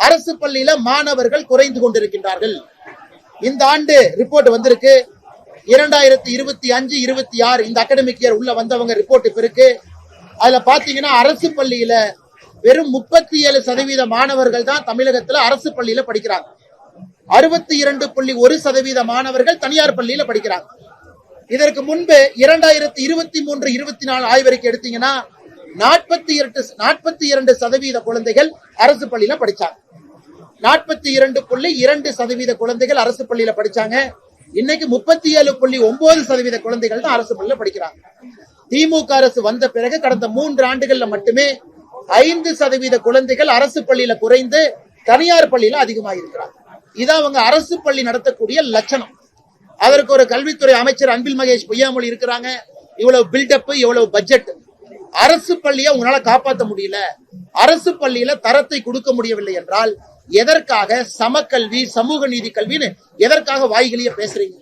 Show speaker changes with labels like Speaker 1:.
Speaker 1: அரசு பள்ளியில மாணவர்கள் குறைந்து கொண்டிருக்கின்றார்கள். இந்த ஆண்டு ரிப்போர்ட் வந்திருக்கு. 2025-26 இந்த அகாடமிக் இயர் உள்ள வந்தவங்க ரிப்போர்ட் இப்ப இருக்கு. அதுல பாத்தீங்கன்னா அரசு பள்ளியில வெறும் 37% மாணவர்கள் தான் தமிழகத்துல அரசு பள்ளியில படிக்கிறாங்க. 62.1% மாணவர்கள் தனியார் பள்ளியில படிக்கிறாங்க. இதற்கு முன்பு 2023-24 ஆய்வறிக்கை எடுத்தீங்கன்னா 42% குழந்தைகள் அரசு பள்ளியில படிச்சாங்க. 42.2% குழந்தைகள் அரசு பள்ளியில படிச்சாங்க. இன்னைக்கு 37.9% குழந்தைகள் தான் அரசு பள்ளியில படிக்கிறாங்க. திமுக அரசு வந்த பிறகு கடந்த 3 ஆண்டுகள்ல மட்டுமே 5% குழந்தைகள் அரசு பள்ளியில குறைந்து தனியார் பள்ளியில அதிகமாக இருக்கிறாங்க. இதான் அவங்க அரசு பள்ளி நடத்தக்கூடிய லட்சணம். அதற்கு ஒரு கல்வித்துறை அமைச்சர் அன்பில் மகேஷ் பொய்யாமொழி இருக்கிறாங்க. இவ்வளவு பில்டப், இவ்வளவு பட்ஜெட். அரசு பள்ளியை உங்களால காப்பாற்ற முடியல, அரசு பள்ளியில தரத்தை கொடுக்க முடியவில்லை என்றால் எதற்காக சமக்கல்வி, சமூக நீதி கல்வின்னு எதற்காக வாய்களையே பேசுறீங்க?